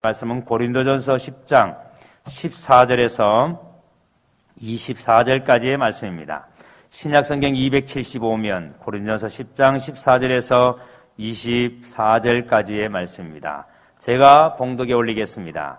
말씀은 고린도전서 10장 14절에서 24절까지의 말씀입니다. 신약성경 275면 고린도전서 10장 14절에서 24절까지의 말씀입니다. 제가 봉독에 올리겠습니다.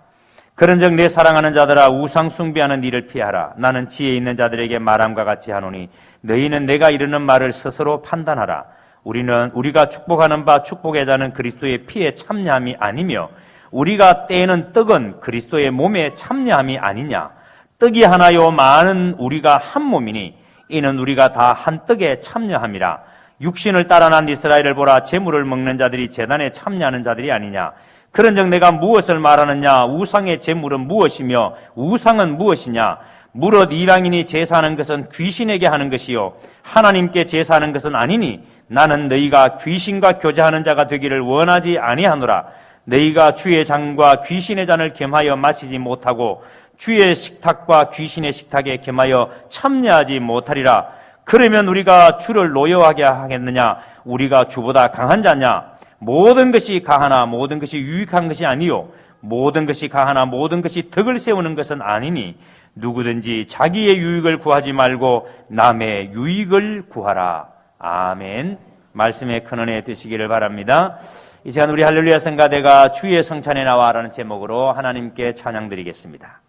그런즉 내 사랑하는 자들아, 우상 숭배하는 일을 피하라. 나는 지혜 있는 자들에게 말함과 같이 하노니 너희는 내가 이르는 말을 스스로 판단하라. 우리가 축복하는 바 축복의 자는 그리스도의 피에 참여함이 아니며 우리가 떼는 떡은 그리스도의 몸에 참여함이 아니냐. 떡이 하나요 많은 우리가 한 몸이니 이는 우리가 다 한 떡에 참여함이라. 육신을 따라 난 이스라엘을 보라. 제물을 먹는 자들이 제단에 참여하는 자들이 아니냐. 그런즉 내가 무엇을 말하느냐. 우상의 제물은 무엇이며 우상은 무엇이냐. 무릇 이방인이 제사하는 것은 귀신에게 하는 것이요 하나님께 제사하는 것은 아니니 나는 너희가 귀신과 교제하는 자가 되기를 원하지 아니하노라. 너희가 주의 잔과 귀신의 잔을 겸하여 마시지 못하고 주의 식탁과 귀신의 식탁에 겸하여 참여하지 못하리라. 그러면 우리가 주를 노여하게 하겠느냐. 우리가 주보다 강한 자냐. 모든 것이 가하나 모든 것이 유익한 것이 아니요 모든 것이 가하나 모든 것이 덕을 세우는 것은 아니니 누구든지 자기의 유익을 구하지 말고 남의 유익을 구하라. 아멘. 말씀에 큰 은혜 되시기를 바랍니다. 이 시간 우리 할렐루야 성가대가 주의 성찬에 나와라는 제목으로 하나님께 찬양드리겠습니다.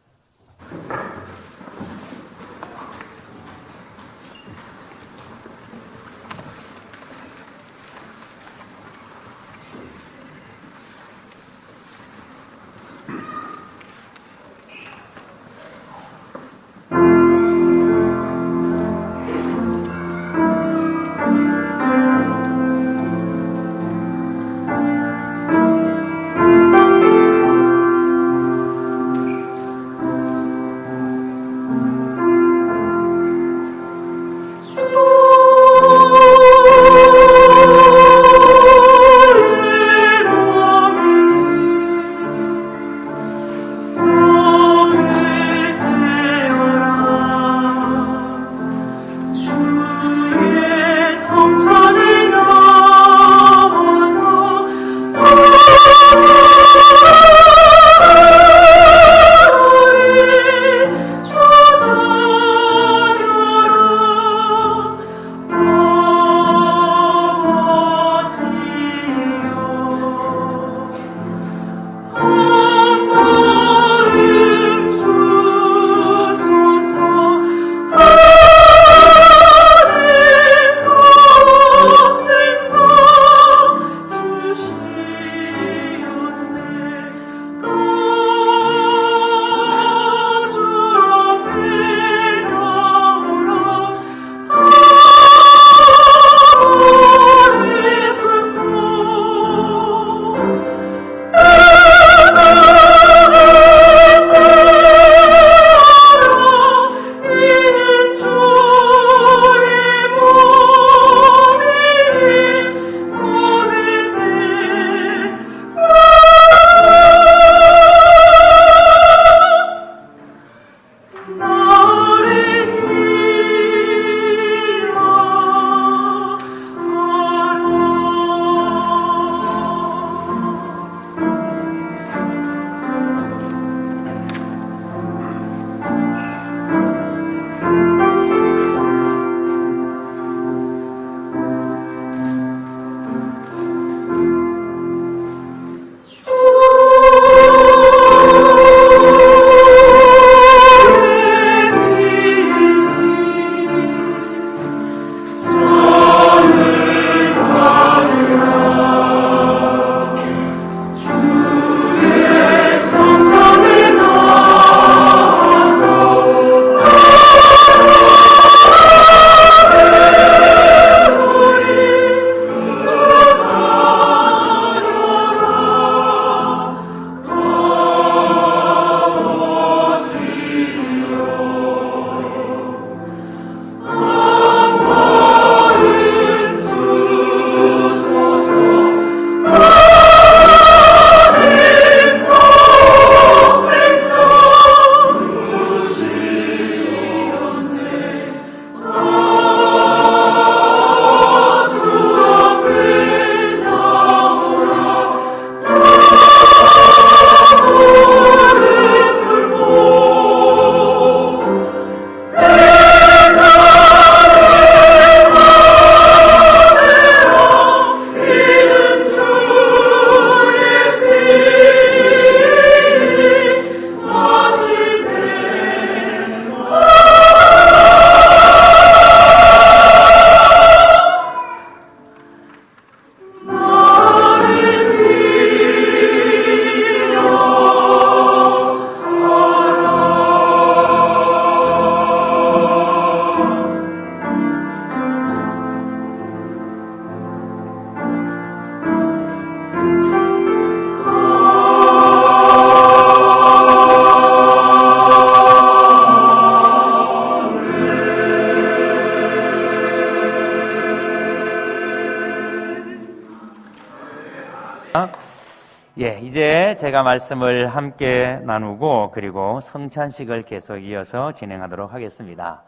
주일에 제가 말씀을 함께 나누고 그리고 성찬식을 계속 이어서 진행하도록 하겠습니다.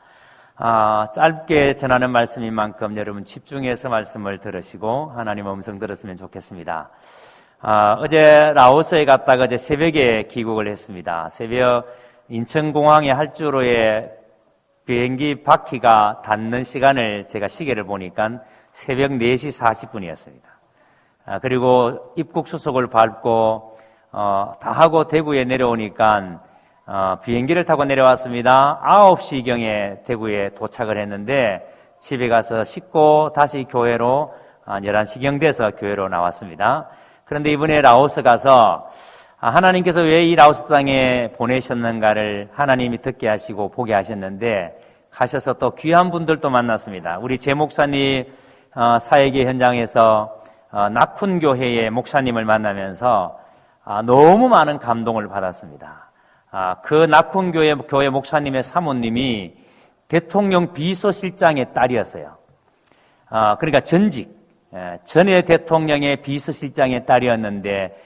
짧게 전하는 말씀인 만큼 여러분 집중해서 말씀을 들으시고 하나님 음성 들었으면 좋겠습니다. 어제 라오스에 갔다가 어제 새벽에 귀국을 했습니다. 새벽 인천공항에 할주로에 비행기 바퀴가 닿는 시간을 제가 시계를 보니까 새벽 4시 40분이었습니다. 그리고 입국 수속을 밟고 다 하고 대구에 내려오니까 비행기를 타고 내려왔습니다. 9시경에 대구에 도착을 했는데 집에 가서 씻고 다시 교회로 11시경 돼서 교회로 나왔습니다. 그런데 이번에 라오스 가서 하나님께서 왜 이 라오스 땅에 보내셨는가를 하나님이 듣게 하시고 보게 하셨는데 가셔서 또 귀한 분들도 만났습니다. 우리 제 목사님 사역의 현장에서 낙훈교회의 목사님을 만나면서 너무 많은 감동을 받았습니다. 그 낙훈교회 목사님의 사모님이 대통령 비서실장의 딸이었어요. 그러니까 전의 대통령의 비서실장의 딸이었는데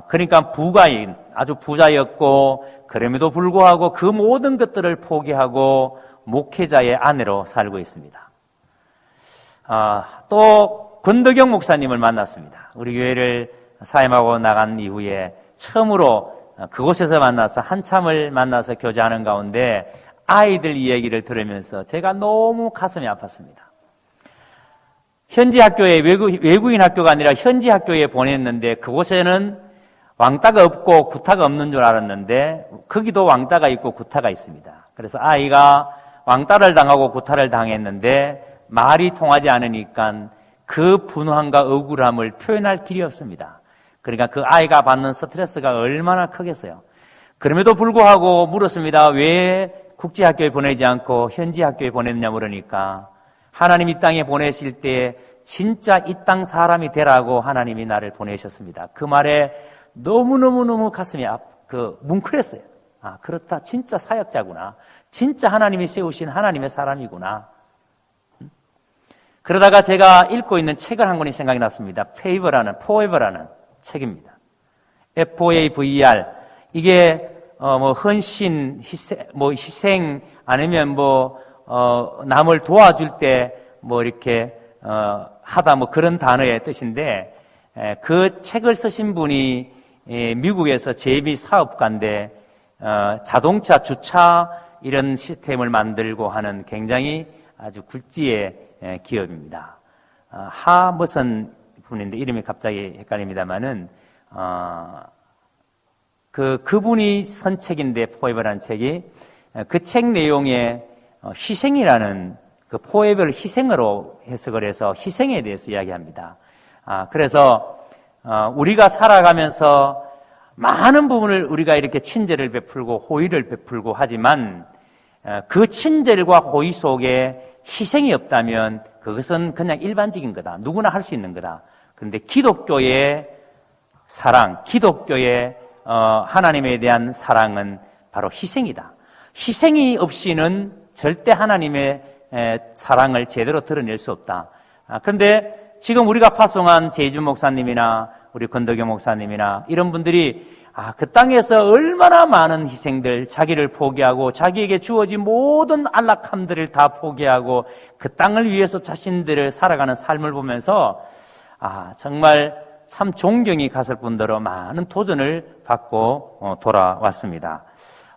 그러니까 부가인, 아주 부자였고 그럼에도 불구하고 그 모든 것들을 포기하고 목회자의 아내로 살고 있습니다. 또 권덕영 목사님을 만났습니다. 우리 교회를 사임하고 나간 이후에 처음으로 그곳에서 만나서 한참을 만나서 교제하는 가운데 아이들 이야기를 들으면서 제가 너무 가슴이 아팠습니다. 현지 학교에 외국인 학교가 아니라 현지 학교에 보냈는데 그곳에는 왕따가 없고 구타가 없는 줄 알았는데 거기도 왕따가 있고 구타가 있습니다. 그래서 아이가 왕따를 당하고 구타를 당했는데 말이 통하지 않으니까 그 분노함과 억울함을 표현할 길이 없습니다. 그러니까 그 아이가 받는 스트레스가 얼마나 크겠어요. 그럼에도 불구하고 물었습니다. 왜 국제학교에 보내지 않고 현지 학교에 보냈냐 물으니까 하나님 이 땅에 보내실 때 진짜 이 땅 사람이 되라고 하나님이 나를 보내셨습니다. 그 말에 너무너무 가슴이 뭉클했어요. 그렇다. 진짜 사역자구나. 진짜 하나님이 세우신 하나님의 사람이구나. 그러다가 제가 읽고 있는 책을 한 권이 생각이 났습니다. 포에버라는 책입니다. FOAVER. 이게 헌신, 희생 아니면 남을 도와줄 때 이렇게 하다 그런 단어의 뜻인데 그 책을 쓰신 분이 미국에서 제비 사업가인데 자동차 주차 이런 시스템을 만들고 하는 굉장히 아주 굴지의 기업입니다. 무슨 분인데 이름이 갑자기 헷갈립니다만은 그분이 쓴 책인데 포에버라는 책이 그 책 내용에 희생이라는 그 포에버를 희생으로 해석을 해서 희생에 대해서 이야기합니다. 그래서 우리가 살아가면서 많은 부분을 우리가 이렇게 친절을 베풀고 호의를 베풀고 하지만 그 친절과 호의 속에 희생이 없다면 그것은 그냥 일반적인 거다. 누구나 할 수 있는 거다. 그런데 기독교의 사랑, 기독교의 하나님에 대한 사랑은 바로 희생이다. 희생이 없이는 절대 하나님의 사랑을 제대로 드러낼 수 없다. 그런데 지금 우리가 파송한 제이준 목사님이나 우리 권덕영 목사님이나 이런 분들이 그 땅에서 얼마나 많은 희생들, 자기를 포기하고 자기에게 주어진 모든 안락함들을 다 포기하고 그 땅을 위해서 자신들을 살아가는 삶을 보면서 정말 참 존경이 갔을 뿐더러 많은 도전을 받고 돌아왔습니다.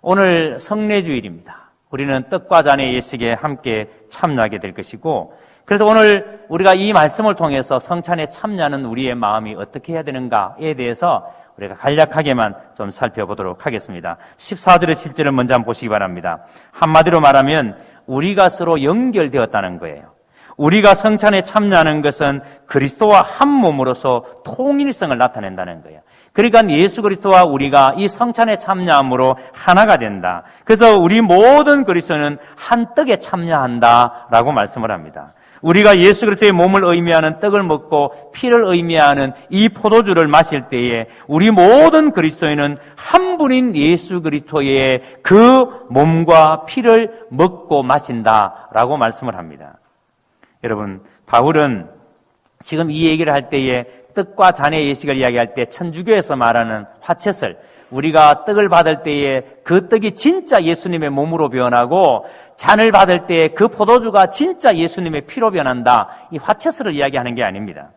오늘 성례주일입니다. 우리는 떡과 잔의 예식에 함께 참여하게 될 것이고 그래서 오늘 우리가 이 말씀을 통해서 성찬에 참여하는 우리의 마음이 어떻게 해야 되는가에 대해서 우리가 간략하게만 좀 살펴보도록 하겠습니다. 14절의 10절을 먼저 한번 보시기 바랍니다. 한마디로 말하면 우리가 서로 연결되었다는 거예요. 우리가 성찬에 참여하는 것은 그리스도와 한 몸으로서 통일성을 나타낸다는 거예요. 그러니까 예수 그리스도와 우리가 이 성찬에 참여함으로 하나가 된다. 그래서 우리 모든 그리스도는 한 떡에 참여한다라고 말씀을 합니다. 우리가 예수 그리스도의 몸을 의미하는 떡을 먹고 피를 의미하는 이 포도주를 마실 때에 우리 모든 그리스도인은 한 분인 예수 그리스도의 그 몸과 피를 먹고 마신다라고 말씀을 합니다. 여러분, 바울은 지금 이 얘기를 할 때에 떡과 잔의 예식을 이야기할 때 천주교에서 말하는 화채설, 우리가 떡을 받을 때에 그 떡이 진짜 예수님의 몸으로 변하고 잔을 받을 때에 그 포도주가 진짜 예수님의 피로 변한다. 이 화채설을 이야기하는 게 아닙니다.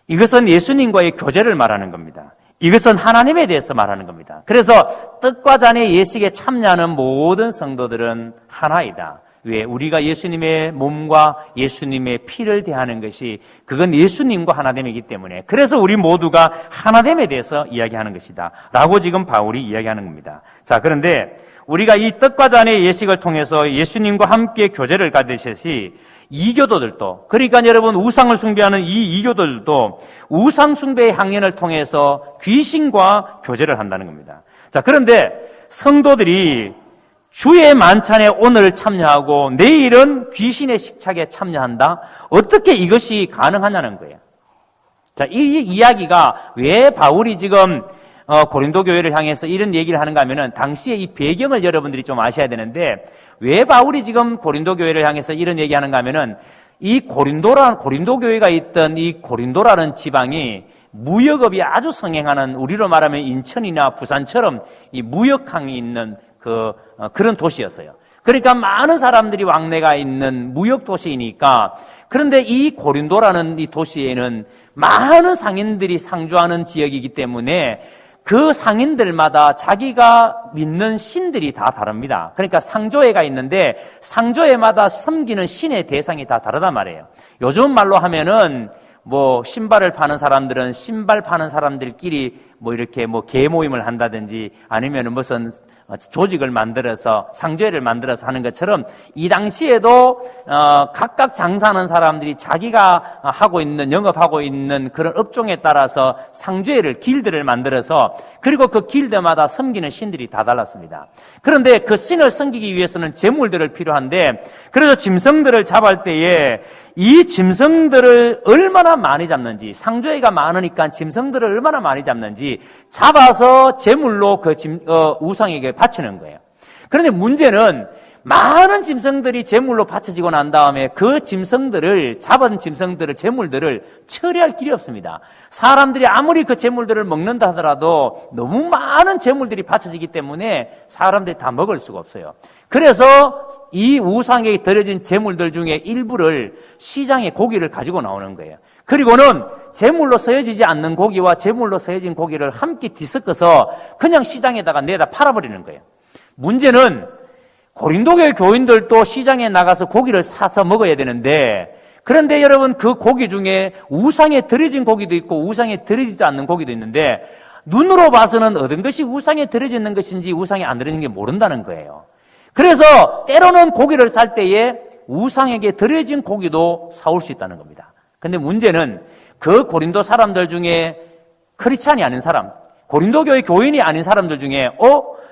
이것은 예수님과의 교제를 말하는 겁니다. 이것은 하나님에 대해서 말하는 겁니다. 그래서 떡과 잔의 예식에 참여하는 모든 성도들은 하나이다. 왜? 우리가 예수님의 몸과 예수님의 피를 대하는 것이 그건 예수님과 하나됨이기 때문에, 그래서 우리 모두가 하나됨에 대해서 이야기하는 것이다 라고 지금 바울이 이야기하는 겁니다. 자, 그런데 우리가 이 떡과 잔의 예식을 통해서 예수님과 함께 교제를 가지듯이 이교도들도, 그러니까 여러분 우상을 숭배하는 이 이교도들도 우상 숭배의 향연을 통해서 귀신과 교제를 한다는 겁니다. 자, 그런데 성도들이 주의 만찬에 오늘 참여하고 내일은 귀신의 식착에 참여한다? 어떻게 이것이 가능하냐는 거예요. 자, 이 이야기가 왜 바울이 지금 고린도 교회를 향해서 이런 얘기를 하는가 하면은 당시의 이 배경을 여러분들이 좀 아셔야 되는데, 왜 바울이 지금 고린도 교회를 향해서 이런 얘기 하는가 하면은 이 고린도 교회가 있던 이 고린도라는 지방이 무역업이 아주 성행하는, 우리로 말하면 인천이나 부산처럼 이 무역항이 있는 그런 도시였어요. 그러니까 많은 사람들이 왕래가 있는 무역 도시이니까, 그런데 이 고린도라는 이 도시에는 많은 상인들이 상주하는 지역이기 때문에 그 상인들마다 자기가 믿는 신들이 다 다릅니다. 그러니까 상조회가 있는데 상조회마다 섬기는 신의 대상이 다 다르단 말이에요. 요즘 말로 하면은 뭐 신발을 파는 사람들은 신발 파는 사람들끼리 뭐 이렇게 뭐 계모임을 한다든지 아니면 무슨 조직을 만들어서 상조회를 만들어서 하는 것처럼 이 당시에도 각각 장사하는 사람들이 자기가 하고 있는, 영업하고 있는 그런 업종에 따라서 상조회를, 길드를 만들어서, 그리고 그 길드마다 섬기는 신들이 다 달랐습니다. 그런데 그 신을 섬기기 위해서는 제물들을 필요한데, 그래서 짐승들을 잡을 때에 이 짐승들을 얼마나 많이 잡는지, 상조회가 많으니까 짐승들을 얼마나 많이 잡는지 잡아서 제물로 그 우상에게 바치는 거예요. 그런데 문제는 많은 짐승들이 제물로 바쳐지고 난 다음에 그 짐승들을, 잡은 짐승들을, 제물들을 처리할 길이 없습니다. 사람들이 아무리 그 제물들을 먹는다 하더라도 너무 많은 제물들이 바쳐지기 때문에 사람들이 다 먹을 수가 없어요. 그래서 이 우상에게 드려진 제물들 중에 일부를 시장에 고기를 가지고 나오는 거예요. 그리고는 제물로 서여지지 않는 고기와 제물로 서여진 고기를 함께 뒤섞어서 그냥 시장에다가 내다 팔아버리는 거예요. 문제는 고린도교회 교인들도 시장에 나가서 고기를 사서 먹어야 되는데, 그런데 여러분 그 고기 중에 우상에 드려진 고기도 있고 우상에 드려지지 않는 고기도 있는데, 눈으로 봐서는 어떤 것이 우상에 드려지는 것인지 우상에 안 드려지는 게 모른다는 거예요. 그래서 때로는 고기를 살 때에 우상에게 드려진 고기도 사올 수 있다는 겁니다. 근데 문제는 그 고린도 사람들 중에 크리스찬이 아닌 사람, 고린도 교회 교인이 아닌 사람들 중에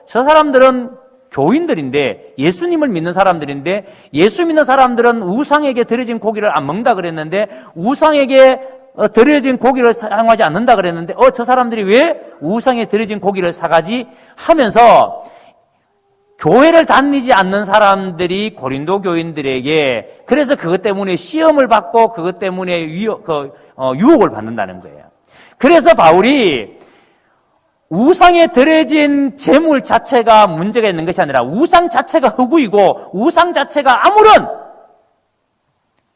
저 사람들은 교인들인데, 예수님을 믿는 사람들인데, 예수 믿는 사람들은 우상에게 드려진 고기를 안 먹는다 그랬는데, 우상에게 드려진 고기를 사용하지 않는다 그랬는데, 저 사람들이 왜 우상에 드려진 고기를 사가지? 하면서 교회를 다니지 않는 사람들이 고린도 교인들에게, 그래서 그것 때문에 시험을 받고 그것 때문에 유혹을 받는다는 거예요. 그래서 바울이 우상에 드려진 제물 자체가 문제가 있는 것이 아니라 우상 자체가 흑우이고 우상 자체가 아무런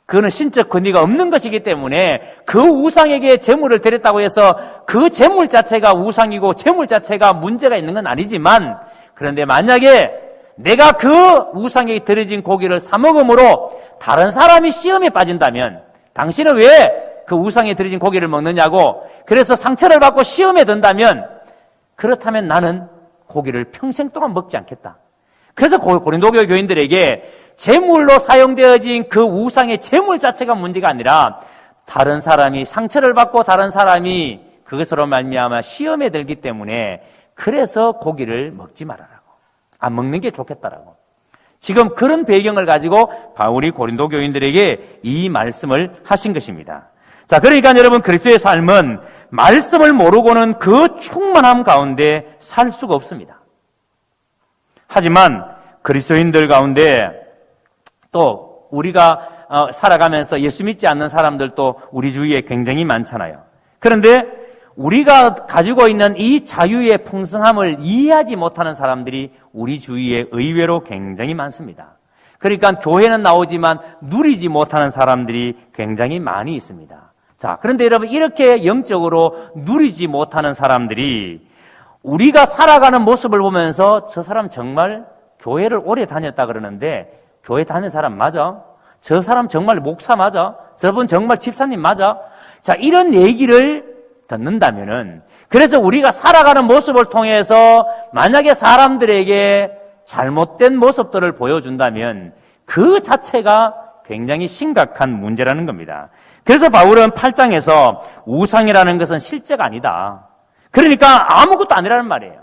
그거는 신적 권위가 없는 것이기 때문에 그 우상에게 제물을 드렸다고 해서 그 제물 자체가 우상이고 제물 자체가 문제가 있는 건 아니지만, 그런데 만약에 내가 그 우상에게 드려진 고기를 사 먹음으로 다른 사람이 시험에 빠진다면, 당신은 왜 그 우상에 드려진 고기를 먹느냐고, 그래서 상처를 받고 시험에 든다면, 그렇다면 나는 고기를 평생 동안 먹지 않겠다. 그래서 고린도 교회 교인들에게 제물로 사용되어진 그 우상의 제물 자체가 문제가 아니라 다른 사람이 상처를 받고 다른 사람이 그것으로 말미암아 시험에 들기 때문에, 그래서 고기를 먹지 말아라고, 안 먹는 게 좋겠다라고. 지금 그런 배경을 가지고 바울이 고린도 교인들에게 이 말씀을 하신 것입니다. 자, 그러니까 여러분, 그리스도의 삶은 말씀을 모르고는 그 충만함 가운데 살 수가 없습니다. 하지만 그리스도인들 가운데 또 우리가 살아가면서 예수 믿지 않는 사람들도 우리 주위에 굉장히 많잖아요. 그런데 우리가 가지고 있는 이 자유의 풍성함을 이해하지 못하는 사람들이 우리 주위에 의외로 굉장히 많습니다. 그러니까 교회는 나오지만 누리지 못하는 사람들이 굉장히 많이 있습니다. 자, 그런데 여러분, 이렇게 영적으로 누리지 못하는 사람들이 우리가 살아가는 모습을 보면서 저 사람 정말 교회를 오래 다녔다 그러는데 교회 다니는 사람 맞아? 저 사람 정말 목사 맞아? 저분 정말 집사님 맞아? 자, 이런 얘기를 듣는다면은, 그래서 우리가 살아가는 모습을 통해서 만약에 사람들에게 잘못된 모습들을 보여준다면 그 자체가 굉장히 심각한 문제라는 겁니다. 그래서 바울은 8장에서 우상이라는 것은 실제가 아니다. 그러니까 아무것도 아니라는 말이에요.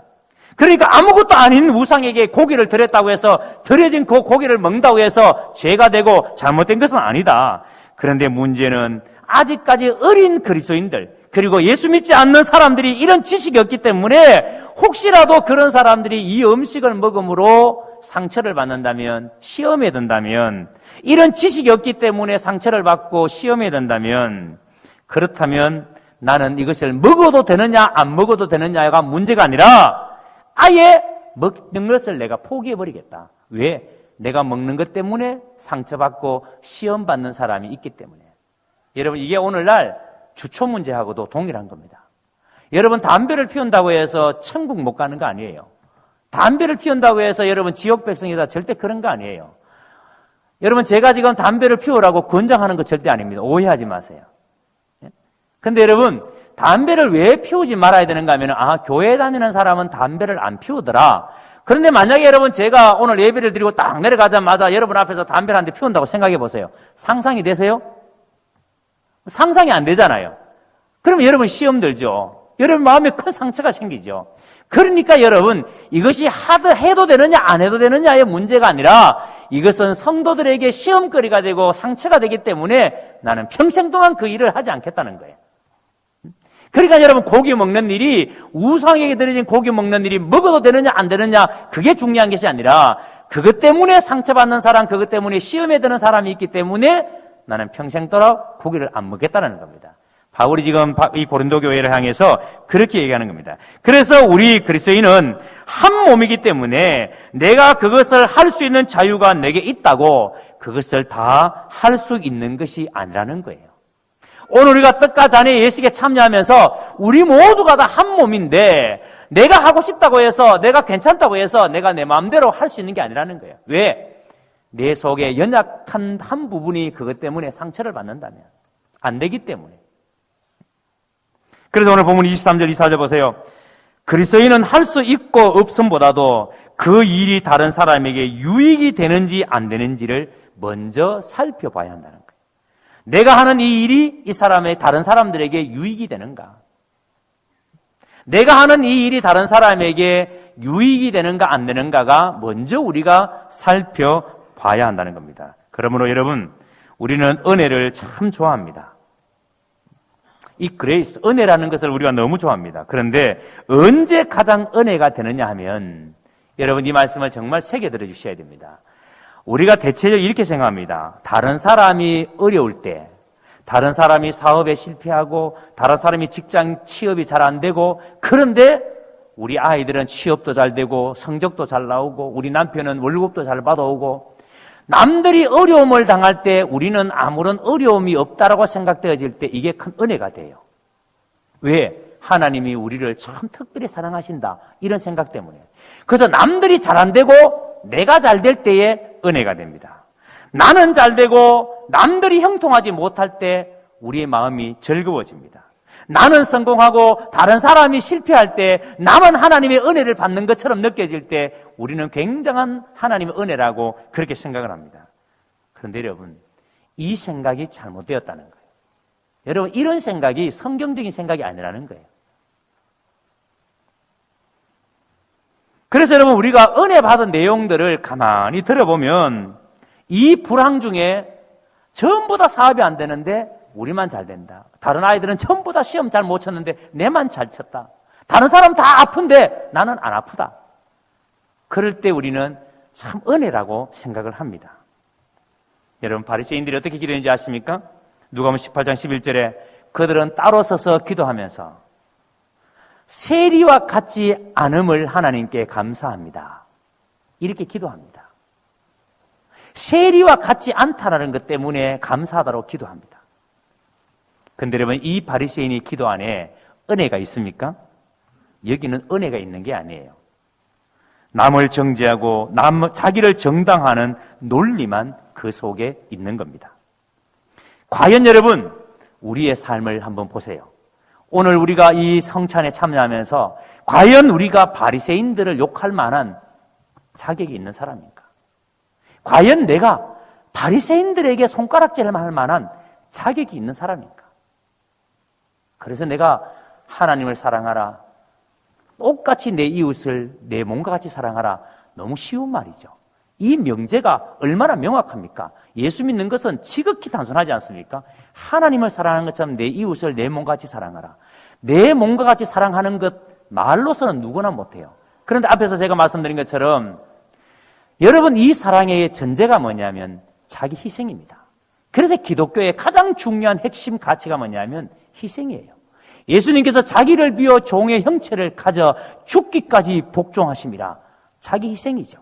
그러니까 아무것도 아닌 우상에게 고기를 드렸다고 해서 드려진 그 고기를 먹는다고 해서 죄가 되고 잘못된 것은 아니다. 그런데 문제는 아직까지 어린 그리스도인들, 그리고 예수 믿지 않는 사람들이 이런 지식이 없기 때문에 혹시라도 그런 사람들이 이 음식을 먹음으로 상처를 받는다면, 시험에 든다면, 이런 지식이 없기 때문에 상처를 받고 시험에 든다면, 그렇다면 나는 이것을 먹어도 되느냐 안 먹어도 되느냐가 문제가 아니라 아예 먹는 것을 내가 포기해버리겠다. 왜? 내가 먹는 것 때문에 상처받고 시험받는 사람이 있기 때문에. 여러분, 이게 오늘날 주초 문제하고도 동일한 겁니다. 여러분, 담배를 피운다고 해서 천국 못 가는 거 아니에요. 담배를 피운다고 해서 여러분 지옥 백성이다, 절대 그런 거 아니에요. 여러분, 제가 지금 담배를 피우라고 권장하는 거 절대 아닙니다. 오해하지 마세요. 근데 여러분, 담배를 왜 피우지 말아야 되는가 하면, 교회 다니는 사람은 담배를 안 피우더라. 그런데 만약에 여러분, 제가 오늘 예배를 드리고 딱 내려가자마자 여러분 앞에서 담배를 한 대 피운다고 생각해 보세요. 상상이 되세요? 상상이 안 되잖아요. 그러면 여러분 시험 들죠. 여러분 마음에 큰 상처가 생기죠. 그러니까 여러분, 이것이 해도 되느냐 안 해도 되느냐의 문제가 아니라 이것은 성도들에게 시험거리가 되고 상처가 되기 때문에 나는 평생 동안 그 일을 하지 않겠다는 거예요. 그러니까 여러분, 고기 먹는 일이, 우상에게 드려진 고기 먹는 일이 먹어도 되느냐 안 되느냐, 그게 중요한 것이 아니라 그것 때문에 상처받는 사람, 그것 때문에 시험에 드는 사람이 있기 때문에 나는 평생도록 고기를 안 먹겠다는 겁니다. 바울이 지금 이 고린도 교회를 향해서 그렇게 얘기하는 겁니다. 그래서 우리 그리스도인은 한 몸이기 때문에 내가 그것을 할 수 있는 자유가 내게 있다고 그것을 다 할 수 있는 것이 아니라는 거예요. 오늘 우리가 떡과 잔의 예식에 참여하면서 우리 모두가 다 한 몸인데 내가 하고 싶다고 해서, 내가 괜찮다고 해서 내가 내 마음대로 할 수 있는 게 아니라는 거예요. 왜? 내 속에 연약한 한 부분이 그것 때문에 상처를 받는다면 안 되기 때문에. 그래서 오늘 본문 23절 24절 보세요. 그리스도인은 할 수 있고 없음보다도 그 일이 다른 사람에게 유익이 되는지 안 되는지를 먼저 살펴봐야 한다는 거예요. 내가 하는 이 일이 이 사람의 다른 사람들에게 유익이 되는가? 내가 하는 이 일이 다른 사람에게 유익이 되는가 안 되는가가 먼저 우리가 살펴봐야 한다는 겁니다. 그러므로 여러분, 우리는 은혜를 참 좋아합니다. 이 그레이스, 은혜라는 것을 우리가 너무 좋아합니다. 그런데 언제 가장 은혜가 되느냐 하면 여러분, 이 말씀을 정말 새겨 들어주셔야 됩니다. 우리가 대체적으로 이렇게 생각합니다. 다른 사람이 어려울 때, 다른 사람이 사업에 실패하고, 다른 사람이 직장 취업이 잘 안 되고, 그런데 우리 아이들은 취업도 잘 되고 성적도 잘 나오고 우리 남편은 월급도 잘 받아오고, 남들이 어려움을 당할 때 우리는 아무런 어려움이 없다라고 생각되어질 때 이게 큰 은혜가 돼요. 왜? 하나님이 우리를 참 특별히 사랑하신다, 이런 생각 때문에. 그래서 남들이 잘 안 되고 내가 잘 될 때에 은혜가 됩니다. 나는 잘 되고 남들이 형통하지 못할 때 우리의 마음이 즐거워집니다. 나는 성공하고 다른 사람이 실패할 때 나만 하나님의 은혜를 받는 것처럼 느껴질 때 우리는 굉장한 하나님의 은혜라고 그렇게 생각을 합니다. 그런데 여러분, 이 생각이 잘못되었다는 거예요. 여러분, 이런 생각이 성경적인 생각이 아니라는 거예요. 그래서 여러분, 우리가 은혜 받은 내용들을 가만히 들어보면 이 불황 중에 전부 다 사업이 안 되는데 우리만 잘 된다. 다른 아이들은 전부 다 시험 잘 못 쳤는데 내만 잘 쳤다. 다른 사람 다 아픈데 나는 안 아프다. 그럴 때 우리는 참 은혜라고 생각을 합니다. 여러분, 바리새인들이 어떻게 기도했는지 아십니까? 누가복음 18장 11절에 그들은 따로 서서 기도하면서 세리와 같지 않음을 하나님께 감사합니다. 이렇게 기도합니다. 세리와 같지 않다라는 것 때문에 감사하다고 기도합니다. 그런데 여러분, 이 바리새인의 기도 안에 은혜가 있습니까? 여기는 은혜가 있는 게 아니에요. 남을 정죄하고 자기를 정당화하는 논리만 그 속에 있는 겁니다. 과연 여러분, 우리의 삶을 한번 보세요. 오늘 우리가 이 성찬에 참여하면서 과연 우리가 바리새인들을 욕할 만한 자격이 있는 사람인가? 과연 내가 바리새인들에게 손가락질을 할 만한 자격이 있는 사람인가? 그래서 내가 하나님을 사랑하라, 똑같이 내 이웃을 내 몸과 같이 사랑하라, 너무 쉬운 말이죠. 이 명제가 얼마나 명확합니까? 예수 믿는 것은 지극히 단순하지 않습니까? 하나님을 사랑하는 것처럼 내 이웃을 내 몸과 같이 사랑하라. 내 몸과 같이 사랑하는 것 말로서는 누구나 못해요. 그런데 앞에서 제가 말씀드린 것처럼 여러분, 이 사랑의 전제가 뭐냐면 자기 희생입니다. 그래서 기독교의 가장 중요한 핵심 가치가 뭐냐면 희생이에요. 예수님께서 자기를 비워 종의 형체를 가져 죽기까지 복종하심이라. 자기 희생이죠.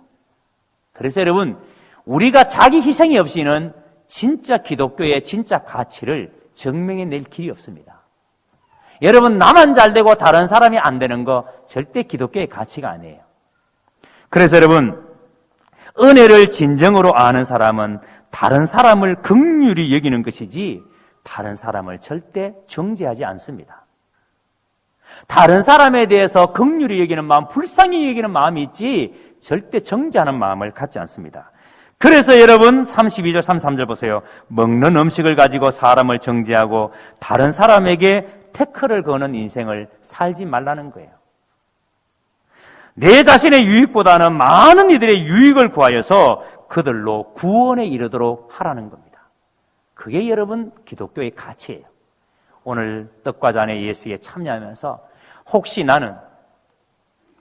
그래서 여러분, 우리가 자기 희생이 없이는 진짜 기독교의 진짜 가치를 증명해낼 길이 없습니다. 여러분, 나만 잘 되고 다른 사람이 안 되는 거 절대 기독교의 가치가 아니에요. 그래서 여러분, 은혜를 진정으로 아는 사람은 다른 사람을 긍휼히 여기는 것이지 다른 사람을 절대 정죄하지 않습니다. 다른 사람에 대해서 긍휼히 여기는 마음, 불쌍히 여기는 마음이 있지 절대 정죄하는 마음을 갖지 않습니다. 그래서 여러분 32절 33절 보세요. 먹는 음식을 가지고 사람을 정죄하고 다른 사람에게 태클을 거는 인생을 살지 말라는 거예요. 내 자신의 유익보다는 많은 이들의 유익을 구하여서 그들로 구원에 이르도록 하라는 겁니다. 그게 여러분 기독교의 가치예요. 오늘 떡과 잔의 예식에 참여하면서 혹시 나는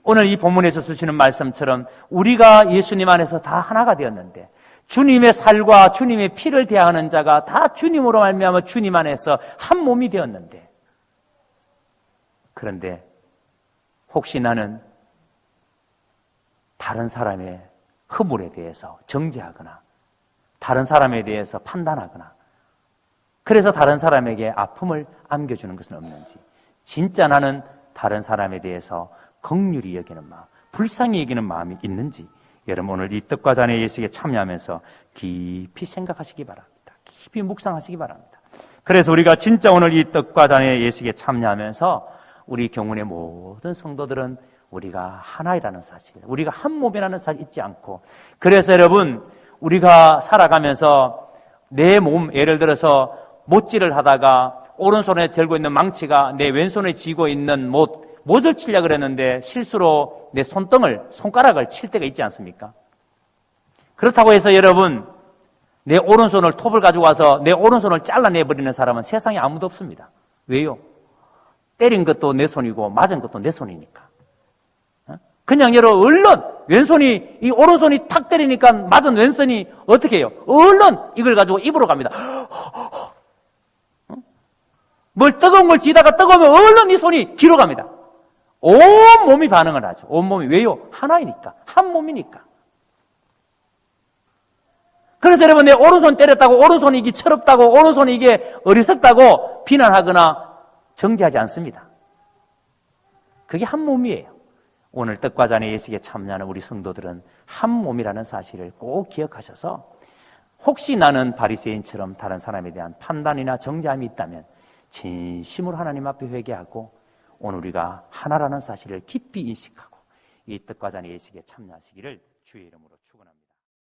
오늘 이 본문에서 주시는 말씀처럼 우리가 예수님 안에서 다 하나가 되었는데 주님의 살과 주님의 피를 대하는 자가 다 주님으로 말미암아 주님 안에서 한 몸이 되었는데, 그런데 혹시 나는 다른 사람의 허물에 대해서 정죄하거나 다른 사람에 대해서 판단하거나 그래서 다른 사람에게 아픔을 안겨주는 것은 없는지, 진짜 나는 다른 사람에 대해서 긍휼히 여기는 마음, 불쌍히 여기는 마음이 있는지 여러분 오늘 이 떡과 잔의 예식에 참여하면서 깊이 생각하시기 바랍니다. 깊이 묵상하시기 바랍니다. 그래서 우리가 진짜 오늘 이 떡과 잔의 예식에 참여하면서 우리 경운의 모든 성도들은 우리가 하나이라는 사실, 우리가 한 몸이라는 사실 잊지 않고, 그래서 여러분 우리가 살아가면서 내 몸, 예를 들어서 못질을 하다가 오른손에 들고 있는 망치가 내 왼손에 쥐고 있는 못을 치려고 그랬는데 실수로 내 손가락을 칠 때가 있지 않습니까? 그렇다고 해서 여러분 내 오른손을 톱을 가지고 와서 내 오른손을 잘라내버리는 사람은 세상에 아무도 없습니다. 왜요? 때린 것도 내 손이고 맞은 것도 내 손이니까. 그냥 여러분 얼른 왼손이 이 오른손이 탁 때리니까 맞은 왼손이 어떻게 해요? 얼른 이걸 가지고 입으로 갑니다. 뭘 뜨거운 걸 쥐다가 뜨거우면 얼른 이 손이 귀로 갑니다. 온 몸이 반응을 하죠. 온 몸이. 왜요? 하나이니까. 한 몸이니까. 그래서 여러분 내 오른손 때렸다고 오른손이 이게 철없다고 오른손이 이게 어리석다고 비난하거나 정죄하지 않습니다. 그게 한 몸이에요. 오늘 떡과 잔의 예식에 참여하는 우리 성도들은 한 몸이라는 사실을 꼭 기억하셔서 혹시 나는 바리새인처럼 다른 사람에 대한 판단이나 정죄함이 있다면 진심으로 하나님 앞에 회개하고 오늘 우리가 하나라는 사실을 깊이 인식하고 이 떡과 잔의 예식에 참여하시기를 주의 이름으로 축원합니다.